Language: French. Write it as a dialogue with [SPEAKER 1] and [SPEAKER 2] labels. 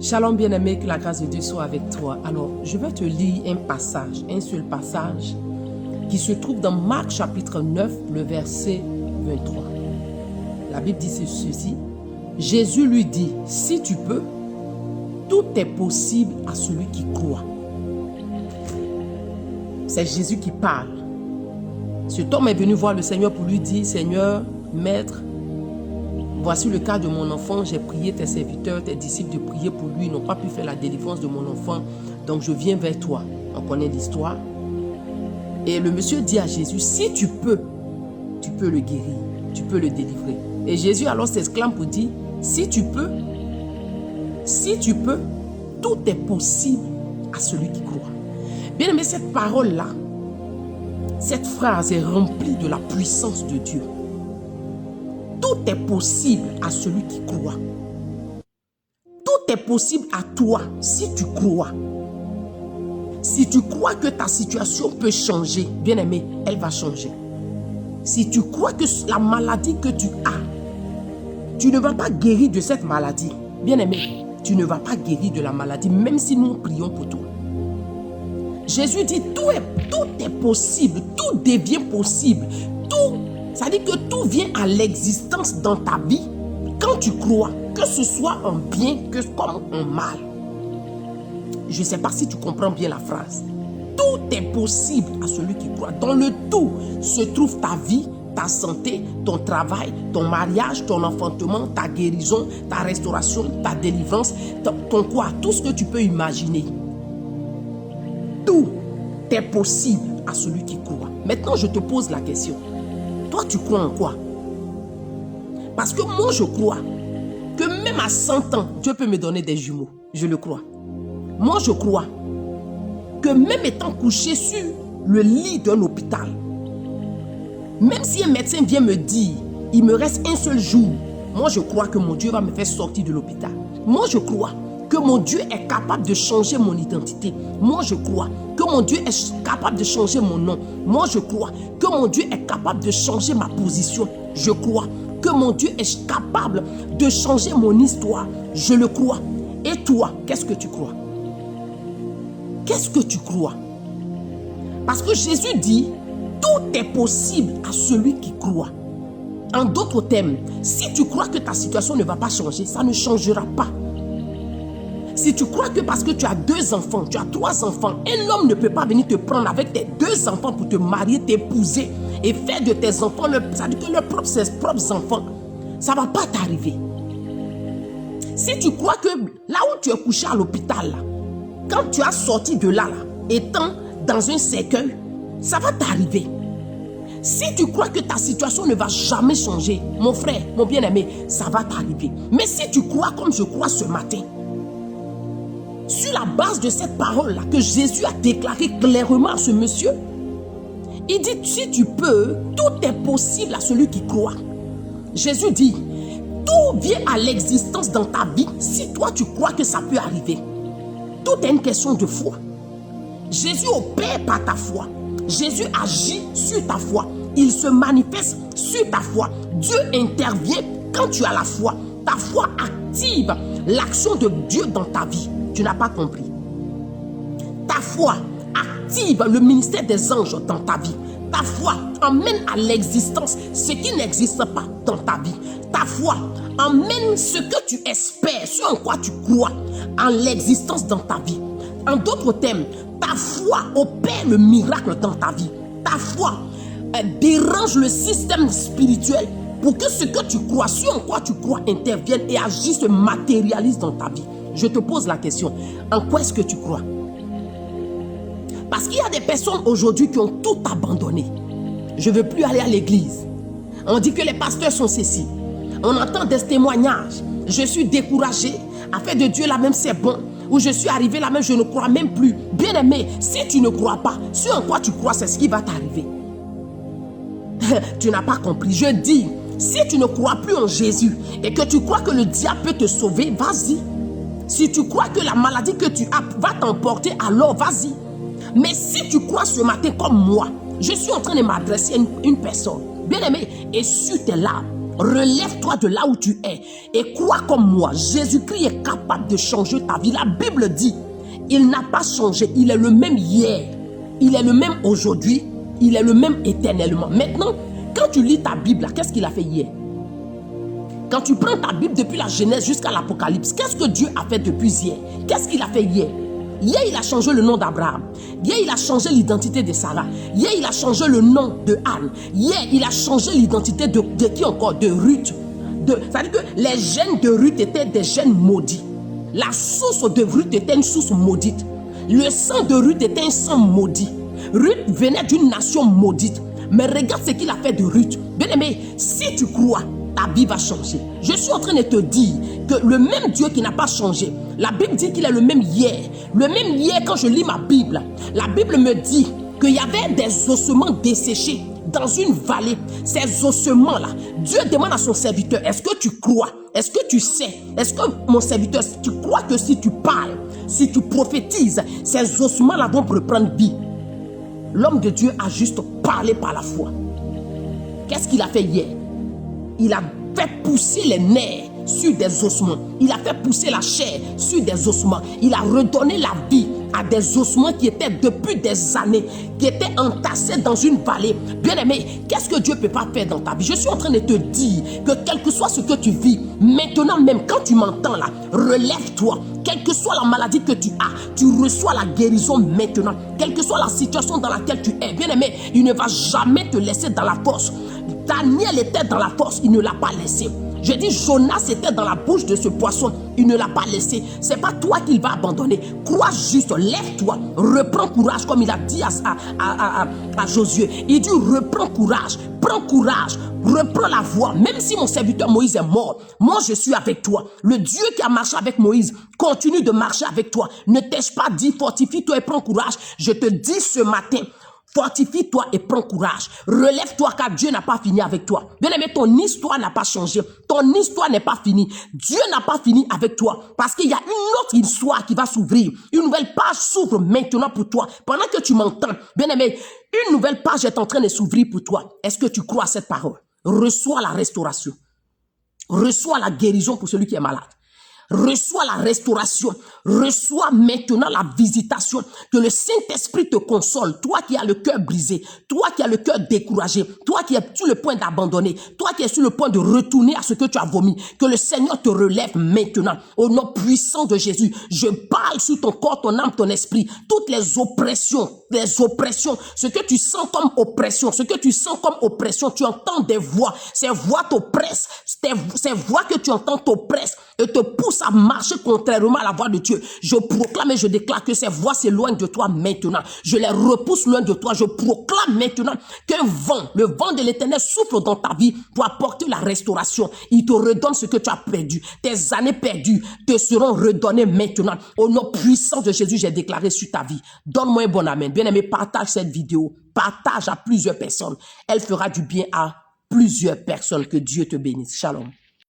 [SPEAKER 1] Shalom bien-aimé, que la grâce de Dieu soit avec toi. Alors, je vais te lire un passage, un seul passage, qui se trouve dans Marc chapitre 9, le verset 23. La Bible dit ceci. Jésus lui dit, si tu peux, tout est possible à celui qui croit. C'est Jésus qui parle. Cet homme est venu voir le Seigneur pour lui dire, Seigneur, Maître, voici le cas de mon enfant, j'ai prié tes serviteurs, tes disciples de prier pour lui, ils n'ont pas pu faire la délivrance de mon enfant, donc je viens vers toi. On connaît l'histoire. Et le monsieur dit à Jésus, si tu peux le guérir, tu peux le délivrer. Et Jésus alors s'exclame pour dire, si tu peux, tout est possible à celui qui croit. Bien aimé, cette parole-là, cette phrase est remplie de la puissance de Dieu. Tout est possible à celui qui croit. Tout est possible à toi si tu crois. Si tu crois que ta situation peut changer, bien aimé, elle va changer. Si tu crois que la maladie que tu as, tu ne vas pas guérir de cette maladie. Bien aimé, tu ne vas pas guérir de la maladie, même si nous prions pour toi. Jésus dit, tout est possible, tout devient possible. Ça dit que tout vient à l'existence dans ta vie quand tu crois, que ce soit un bien comme un mal. Je ne sais pas si tu comprends bien la phrase. Tout est possible à celui qui croit. Dans le tout se trouve ta vie, ta santé, ton travail, ton mariage, ton enfantement, ta guérison, ta restauration, ta délivrance, ton quoi, tout ce que tu peux imaginer. Tout est possible à celui qui croit. Maintenant, je te pose la question. Toi, tu crois en quoi? Parce que moi, je crois que même à 100 ans, Dieu peut me donner des jumeaux. Je le crois. Moi, je crois que même étant couché sur le lit d'un hôpital, même si un médecin vient me dire, il me reste un seul jour, moi, je crois que mon Dieu va me faire sortir de l'hôpital. Moi, je crois que mon Dieu est capable de changer mon identité. Moi, je crois que mon Dieu est capable de changer mon nom. Moi, je crois que mon Dieu est capable de changer ma position. Je crois que mon Dieu est capable de changer mon histoire. Je le crois. Et toi, qu'est-ce que tu crois? Qu'est-ce que tu crois? Parce que Jésus dit, tout est possible à celui qui croit. En d'autres termes, si tu crois que ta situation ne va pas changer, ça ne changera pas. Si tu crois que parce que tu as 2 enfants, tu as 3 enfants, un homme ne peut pas venir te prendre avec tes 2 enfants pour te marier, t'épouser et faire de tes enfants, ça dit que ses propres enfants, ça ne va pas t'arriver. Si tu crois que là où tu es couché à l'hôpital, quand tu as sorti de là, étant dans un cercueil, ça va t'arriver. Si tu crois que ta situation ne va jamais changer, mon frère, mon bien-aimé, ça va t'arriver. Mais si tu crois comme je crois ce matin, sur la base de cette parole-là que Jésus a déclaré clairement à ce monsieur, il dit, si tu peux, tout est possible à celui qui croit. Jésus dit, tout vient à l'existence dans ta vie si toi tu crois que ça peut arriver. Tout est une question de foi. Jésus opère par ta foi. Jésus agit sur ta foi. Il se manifeste sur ta foi. Dieu intervient quand tu as la foi. Ta foi active l'action de Dieu dans ta vie. Tu n'as pas compris. Ta foi active le ministère des anges dans ta vie. Ta foi emmène à l'existence ce qui n'existe pas dans ta vie. Ta foi emmène ce que tu espères, ce en quoi tu crois, en l'existence dans ta vie. En d'autres termes, ta foi opère le miracle dans ta vie. Ta foi dérange le système spirituel pour que ce que tu crois, ce en quoi tu crois, intervienne et agisse, se matérialise dans ta vie. Je te pose la question, en quoi est-ce que tu crois? Parce qu'il y a des personnes aujourd'hui qui ont tout abandonné. Je ne veux plus aller à l'église. On dit que les pasteurs sont ceci. On entend des témoignages. Je suis découragé. Affaire de Dieu, là même c'est bon. Ou je suis arrivé là même, je ne crois même plus. Bien aimé, si tu ne crois pas, ce en quoi tu crois, c'est ce qui va t'arriver. Tu n'as pas compris. Je dis, si tu ne crois plus en Jésus et que tu crois que le diable peut te sauver, vas-y. Si tu crois que la maladie que tu as va t'emporter, alors vas-y. Mais si tu crois ce matin comme moi, je suis en train de m'adresser à une personne, bien aimé, et sur tes larmes, Relève-toi de là où tu es et crois comme moi. Jésus-Christ est capable de changer ta vie. La Bible dit, il n'a pas changé. Il est le même hier. Il est le même aujourd'hui. Il est le même éternellement. Maintenant, quand tu lis ta Bible, qu'est-ce qu'il a fait hier? Quand tu prends ta Bible depuis la Genèse jusqu'à l'Apocalypse, qu'est-ce que Dieu a fait depuis hier? Qu'est-ce qu'il a fait hier? Hier, il a changé le nom d'Abraham. Hier, il a changé l'identité de Sarah. Hier, il a changé le nom de Anne. Hier, il a changé l'identité de qui encore? De Ruth. C'est-à-dire que les gènes de Ruth étaient des gènes maudits. La source de Ruth était une source maudite. Le sang de Ruth était un sang maudit. Ruth venait d'une nation maudite. Mais regarde ce qu'il a fait de Ruth. Bien aimé, si tu crois, ta vie va changer. Je suis en train de te dire que le même Dieu qui n'a pas changé, la Bible dit qu'il est le même hier. Le même hier, quand je lis ma Bible, la Bible me dit qu'il y avait des ossements desséchés dans une vallée. Ces ossements-là, Dieu demande à son serviteur, est-ce que tu crois? Est-ce que tu sais? Est-ce que mon serviteur, tu crois que si tu parles, si tu prophétises, ces ossements-là vont reprendre vie? L'homme de Dieu a juste parlé par la foi. Qu'est-ce qu'il a fait hier? Il a fait pousser les nerfs sur des ossements. Il a fait pousser la chair sur des ossements. Il a redonné la vie à des ossements qui étaient depuis des années, qui étaient entassés dans une vallée. Bien aimé, qu'est-ce que Dieu ne peut pas faire dans ta vie? Je suis en train de te dire que quel que soit ce que tu vis, maintenant même quand tu m'entends là, relève-toi. Quelle que soit la maladie que tu as, tu reçois la guérison maintenant. Quelle que soit la situation dans laquelle tu es, bien aimé, il ne va jamais te laisser dans la force. Daniel était dans la force, il ne l'a pas laissé. Je dis, Jonas était dans la bouche de ce poisson, il ne l'a pas laissé. Ce n'est pas toi qu'il va abandonner. Crois juste, lève-toi, reprends courage, comme il a dit à Josué. Il dit, reprends courage, prends courage, reprends la voie. Même si mon serviteur Moïse est mort, moi je suis avec toi. Le Dieu qui a marché avec Moïse continue de marcher avec toi. Ne t'ai-je pas dit, fortifie-toi et prends courage? Je te dis ce matin, fortifie-toi et prends courage. Relève-toi car Dieu n'a pas fini avec toi. Bien aimé, ton histoire n'a pas changé. Ton histoire n'est pas finie. Dieu n'a pas fini avec toi. Parce qu'il y a une autre histoire qui va s'ouvrir. Une nouvelle page s'ouvre maintenant pour toi. Pendant que tu m'entends, bien aimé, une nouvelle page est en train de s'ouvrir pour toi. Est-ce que tu crois à cette parole? Reçois la restauration. Reçois la guérison pour celui qui est malade. Reçois la restauration, reçois maintenant la visitation, que le Saint-Esprit te console, toi qui as le cœur brisé, toi qui as le cœur découragé, toi qui es sur le point d'abandonner, toi qui es sur le point de retourner à ce que tu as vomi, que le Seigneur te relève maintenant, au nom puissant de Jésus. Je parle sur ton corps, ton âme, ton esprit, toutes les oppressions, ce que tu sens comme oppression, tu entends des voix, ces voix t'oppressent, ces voix que tu entends t'oppressent et te poussent à marcher contrairement à la voix de Dieu. Je proclame et je déclare que ces voix s'éloignent de toi maintenant. Je les repousse loin de toi. Je proclame maintenant qu'un vent, le vent de l'Éternel souffle dans ta vie pour apporter la restauration. Il te redonne ce que tu as perdu. Tes années perdues te seront redonnées maintenant. Au nom puissant de Jésus, j'ai déclaré sur ta vie. Donne-moi un bon amen. Bien-aimé, partage cette vidéo. Partage à plusieurs personnes. Elle fera du bien à plusieurs personnes. Que Dieu te bénisse. Shalom.